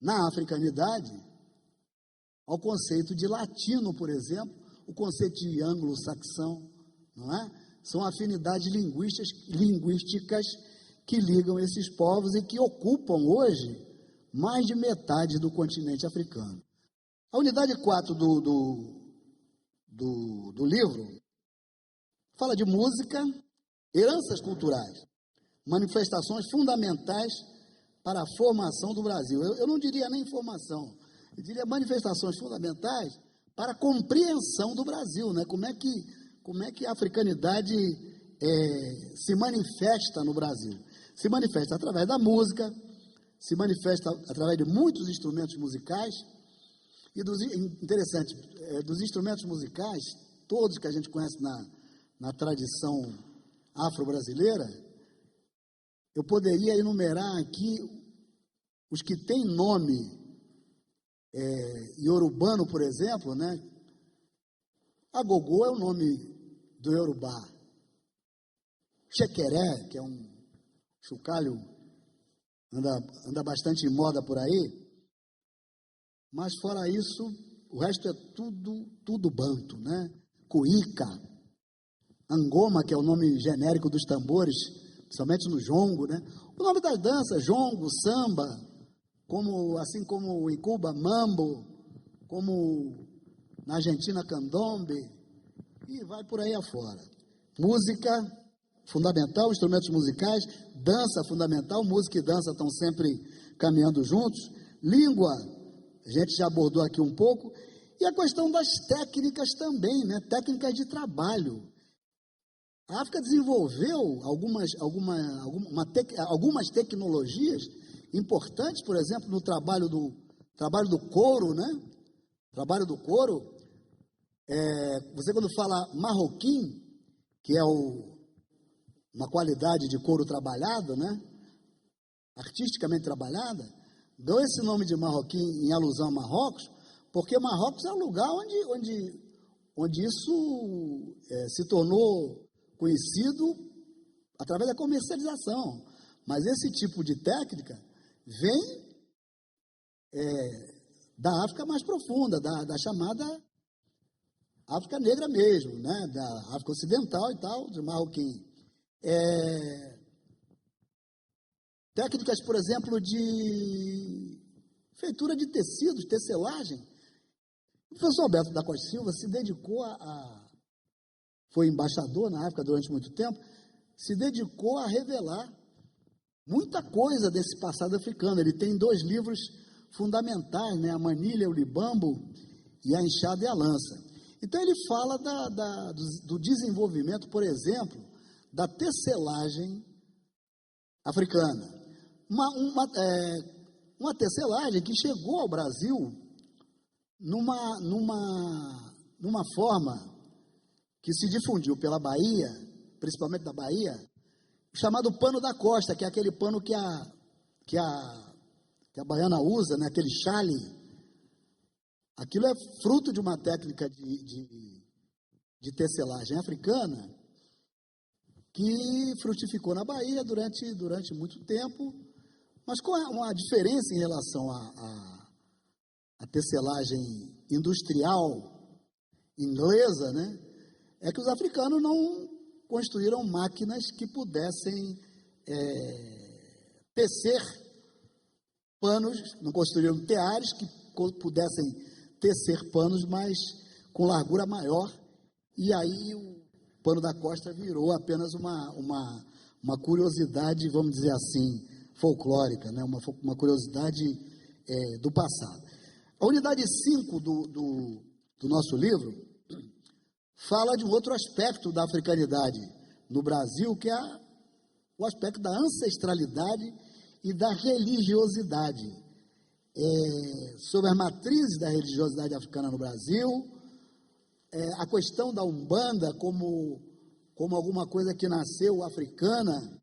na africanidade ao conceito de latino, por exemplo, o conceito de anglo-saxão, não é? São afinidades linguísticas que ligam esses povos e que ocupam hoje mais de metade do continente africano. A unidade 4 do livro fala de música, heranças culturais, manifestações fundamentais para a formação do Brasil. Eu não diria nem formação, eu diria manifestações fundamentais para a compreensão do Brasil, né? Como é que a africanidade se manifesta no Brasil? Se manifesta através da música, se manifesta através de muitos instrumentos musicais, e interessante, dos instrumentos musicais, todos que a gente conhece na tradição afro-brasileira, eu poderia enumerar aqui os que têm nome iorubano, por exemplo, né? Agogô é o nome do Iorubá. Chequeré, que é um chocalho, anda bastante em moda por aí, mas fora isso, o resto é tudo banto, né? Cuíca, angoma, que é o nome genérico dos tambores, principalmente no jongo, né? O nome das danças, jongo, samba, assim como em Cuba, mambo, como na Argentina, candombe, e vai por aí afora. Música, fundamental, instrumentos musicais, dança, fundamental, música e dança estão sempre caminhando juntos. Língua, a gente já abordou aqui um pouco, e a questão das técnicas também, né? Técnicas de trabalho. A África desenvolveu algumas tecnologias importantes, por exemplo, no trabalho do couro, né? Trabalho do couro. Você quando fala marroquim, que é uma qualidade de couro trabalhado, né? Artisticamente trabalhada, deu esse nome de marroquim em alusão a Marrocos, porque Marrocos é um lugar onde isso se tornou conhecido através da comercialização. Mas esse tipo de técnica vem da África mais profunda, da chamada África negra mesmo, né? Da África ocidental e tal, de marroquim. Técnicas, por exemplo, de feitura de tecidos, tecelagem. O professor Alberto da Costa Silva se dedicou foi embaixador na África durante muito tempo, se dedicou a revelar muita coisa desse passado africano. Ele tem 2 livros fundamentais, né? A Manilha, o Libambo, e a Enxada e a Lança. Então ele fala do desenvolvimento, por exemplo, da tecelagem africana. Uma tecelagem que chegou ao Brasil numa forma que se difundiu pela Bahia, principalmente da Bahia, chamado pano da costa, que é aquele pano que a baiana usa, né? Aquele chale. Aquilo é fruto de uma técnica de tecelagem africana que frutificou na Bahia durante muito tempo, mas com uma diferença em relação à tecelagem industrial inglesa, né? É que os africanos não construíram máquinas que pudessem tecer panos, não construíram teares que pudessem tecer panos, mas com largura maior, e aí o pano da costa virou apenas uma curiosidade, vamos dizer assim, folclórica, né? Uma curiosidade do passado. A unidade 5 do nosso livro fala de um outro aspecto da africanidade no Brasil, que é o aspecto da ancestralidade e da religiosidade. Sobre as matrizes da religiosidade africana no Brasil, a questão da Umbanda como alguma coisa que nasceu africana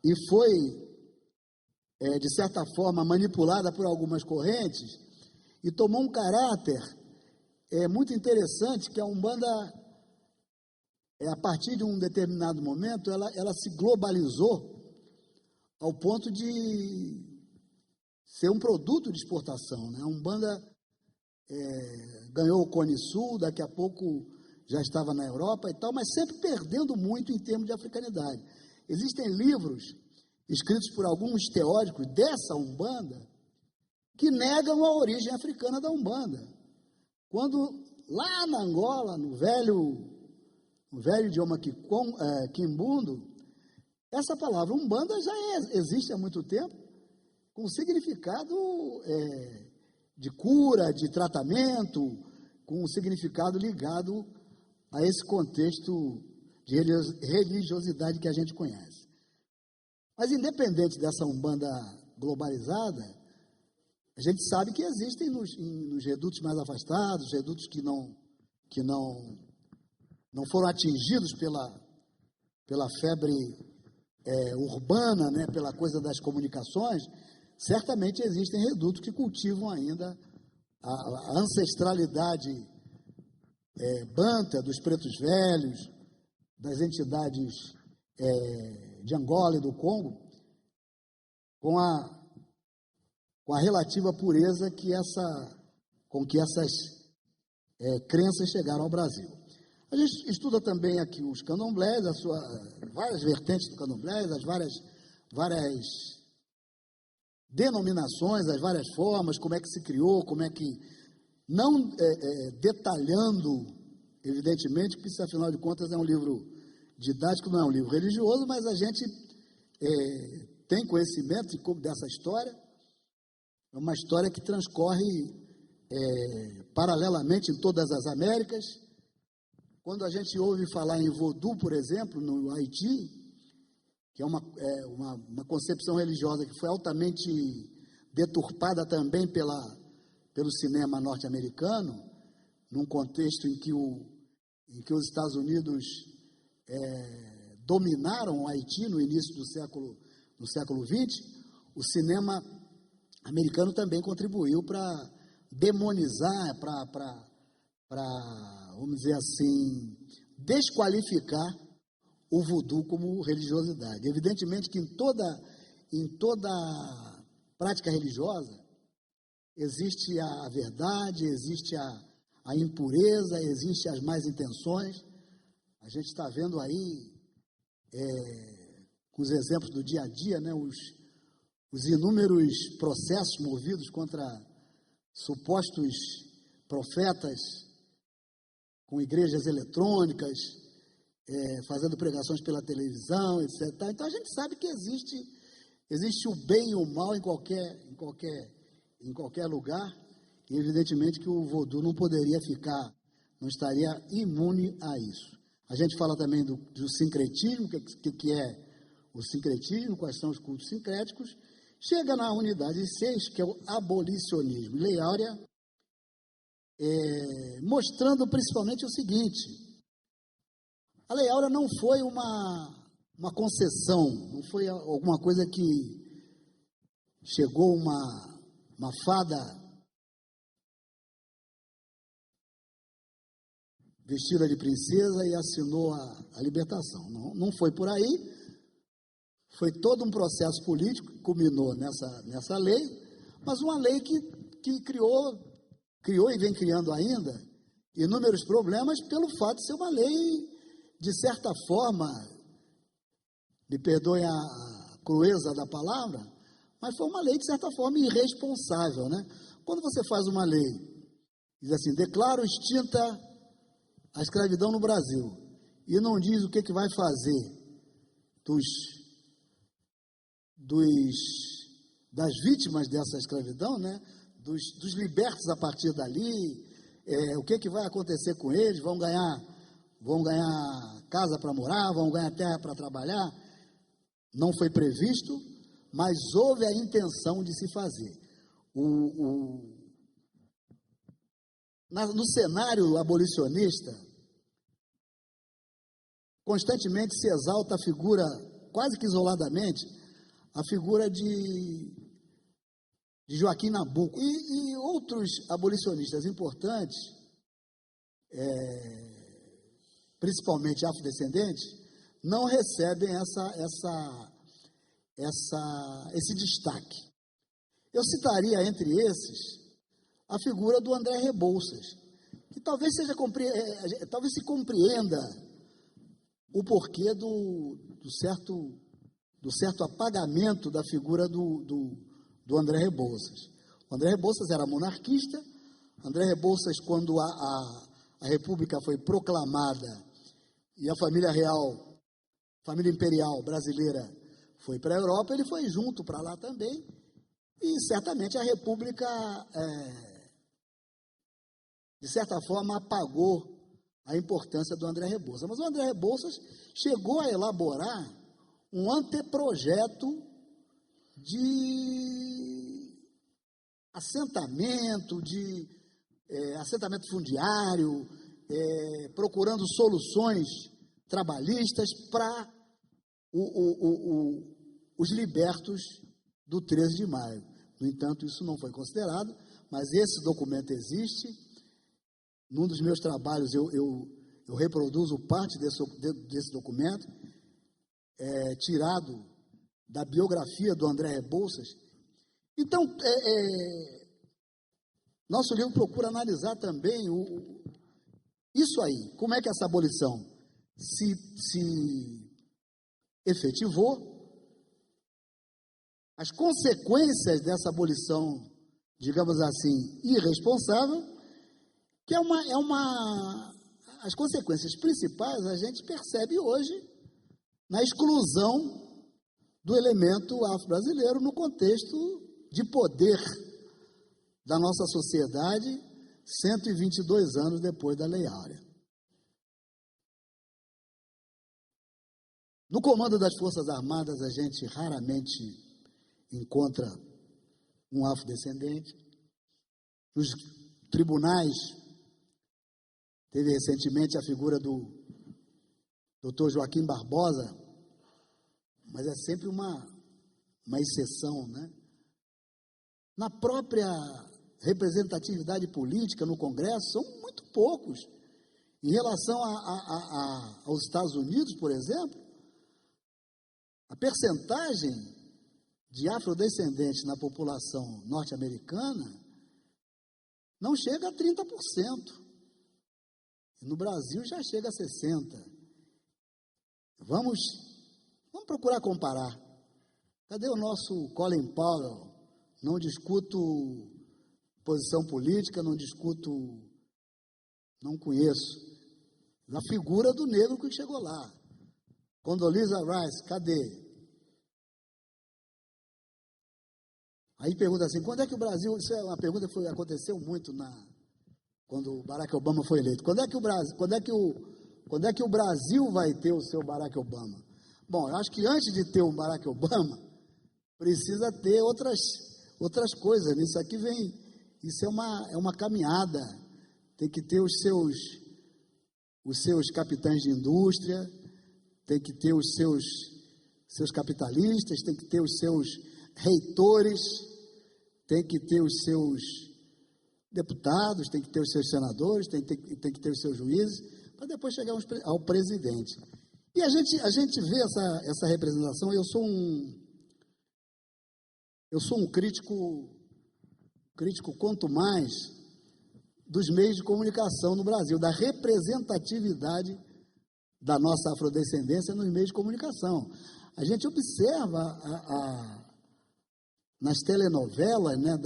e foi, de certa forma, manipulada por algumas correntes e tomou um caráter muito interessante, que a Umbanda, a partir de um determinado momento, ela se globalizou ao ponto de ser um produto de exportação, né? A Umbanda ganhou o Cone Sul, daqui a pouco já estava na Europa e tal, mas sempre perdendo muito em termos de africanidade. Existem livros escritos por alguns teóricos dessa Umbanda que negam a origem africana da Umbanda. Quando lá na Angola, no velho idioma quimbundo, essa palavra Umbanda já existe há muito tempo, com significado de cura, de tratamento, com um significado ligado a esse contexto de religiosidade que a gente conhece. Mas, independente dessa Umbanda globalizada, a gente sabe que existem nos redutos mais afastados, redutos que não foram atingidos pela febre urbana, né, pela coisa das comunicações. Certamente existem redutos que cultivam ainda a ancestralidade banta dos pretos velhos, das entidades de Angola e do Congo, com a relativa pureza com que essas crenças chegaram ao Brasil. A gente estuda também aqui os candomblés, várias vertentes do candomblés, as várias denominações, as várias formas, como é que se criou, como é que, não detalhando, evidentemente, porque isso, afinal de contas, é um livro didático, não é um livro religioso, mas a gente tem conhecimento dessa história. É uma história que transcorre paralelamente em todas as Américas. Quando a gente ouve falar em Vodou, por exemplo, no Haiti, que é uma concepção religiosa que foi altamente deturpada também pelo cinema norte-americano, num contexto em que os Estados Unidos dominaram o Haiti no início do século XX, o cinema americano também contribuiu para demonizar, para, vamos dizer assim, desqualificar o voodoo como religiosidade. Evidentemente que em toda prática religiosa existe a verdade, existe a impureza, existe as más intenções. A gente está vendo aí, com os exemplos do dia a dia, né, os inúmeros processos movidos contra supostos profetas com igrejas eletrônicas, fazendo pregações pela televisão, etc. Então a gente sabe que existe o bem e o mal em qualquer lugar, e evidentemente que o vodou não estaria imune a isso. A gente fala também do sincretismo, que é o sincretismo, quais são os cultos sincréticos. Chega na unidade 6, que é o abolicionismo. Lei Áurea, mostrando principalmente o seguinte: a Lei Áurea não foi uma concessão, não foi alguma coisa que chegou uma fada vestida de princesa e assinou a libertação. Não foi por aí. Foi todo um processo político que culminou nessa lei, mas uma lei que criou e vem criando ainda inúmeros problemas pelo fato de ser uma lei, de certa forma, me perdoem a crueza da palavra, mas foi uma lei, de certa forma, irresponsável, né? Quando você faz uma lei, diz assim, declaro extinta a escravidão no Brasil, e não diz o que vai fazer das vítimas dessa escravidão, né? Dos libertos a partir dali, o que vai acontecer com eles, vão ganhar casa para morar, vão ganhar terra para trabalhar. Não foi previsto, mas houve a intenção de se fazer. No cenário abolicionista, constantemente se exalta a figura, quase que isoladamente, a figura de Joaquim Nabuco e outros abolicionistas importantes, principalmente afrodescendentes, não recebem esse destaque. Eu citaria entre esses a figura do André Rebouças, que talvez se compreenda o porquê do certo apagamento da figura do André Rebouças. O André Rebouças era monarquista. André Rebouças, quando a República foi proclamada e a família real, família imperial brasileira, foi para a Europa, ele foi junto para lá também, e certamente a República, de certa forma, apagou a importância do André Rebouças. Mas o André Rebouças chegou a elaborar um anteprojeto de assentamento, assentamento fundiário, procurando soluções trabalhistas para os libertos do 13 de maio. No entanto, isso não foi considerado, mas esse documento existe. Num dos meus trabalhos, eu reproduzo parte desse documento, tirado da biografia do André Rebouças. Então, nosso livro procura analisar também isso aí, como é que essa abolição se efetivou, as consequências dessa abolição, digamos assim, irresponsável, que as consequências principais a gente percebe hoje na exclusão do elemento afro-brasileiro no contexto de poder da nossa sociedade 122 anos depois da Lei Áurea. No comando das Forças Armadas, a gente raramente encontra um afrodescendente. Nos tribunais, teve recentemente a figura do Dr. Joaquim Barbosa, mas é sempre uma exceção, né? Na própria representatividade política no Congresso, são muito poucos. Em relação aos Estados Unidos, por exemplo, a percentagem de afrodescendentes na população norte-americana não chega a 30%. No Brasil já chega a 60%. Vamos procurar comparar. Cadê o nosso Colin Powell? Não discuto posição política, não conheço. A figura do negro que chegou lá. Condoleezza Rice, cadê? Aí pergunta assim, quando é que o Brasil... Isso é uma pergunta que aconteceu muito quando o Barack Obama foi eleito. Quando é que o Brasil vai ter o seu Barack Obama? Bom, eu acho que antes de ter um Barack Obama, precisa ter outras coisas. Isso aqui isso é uma caminhada. Tem que ter os seus capitães de indústria, tem que ter os seus capitalistas, tem que ter os seus reitores, tem que ter os seus deputados, tem que ter os seus senadores, tem que ter os seus juízes, para depois chegar ao presidente. E a gente vê essa representação. Eu sou um crítico quanto mais dos meios de comunicação no Brasil, da representatividade da nossa afrodescendência nos meios de comunicação. A gente observa nas telenovelas, né,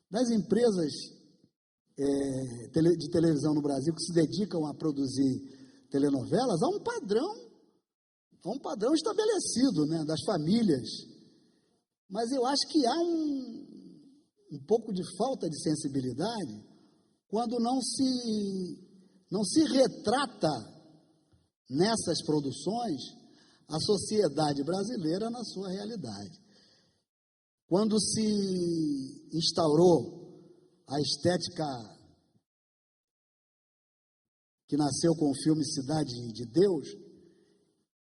das empresas de televisão no Brasil que se dedicam a produzir telenovelas, há um padrão estabelecido, né, das famílias. Mas eu acho que há um pouco de falta de sensibilidade quando não se retrata nessas produções a sociedade brasileira na sua realidade. Quando se instaurou a estética que nasceu com o filme Cidade de Deus,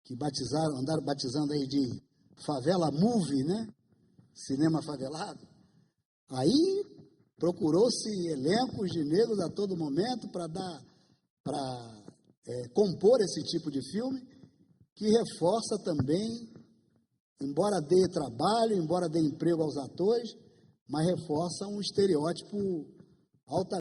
que andaram batizando aí de favela movie, né? Cinema favelado, aí procurou-se elencos de negros a todo momento para compor esse tipo de filme, que reforça também embora dê trabalho, embora dê emprego aos atores, mas reforça um estereótipo altamente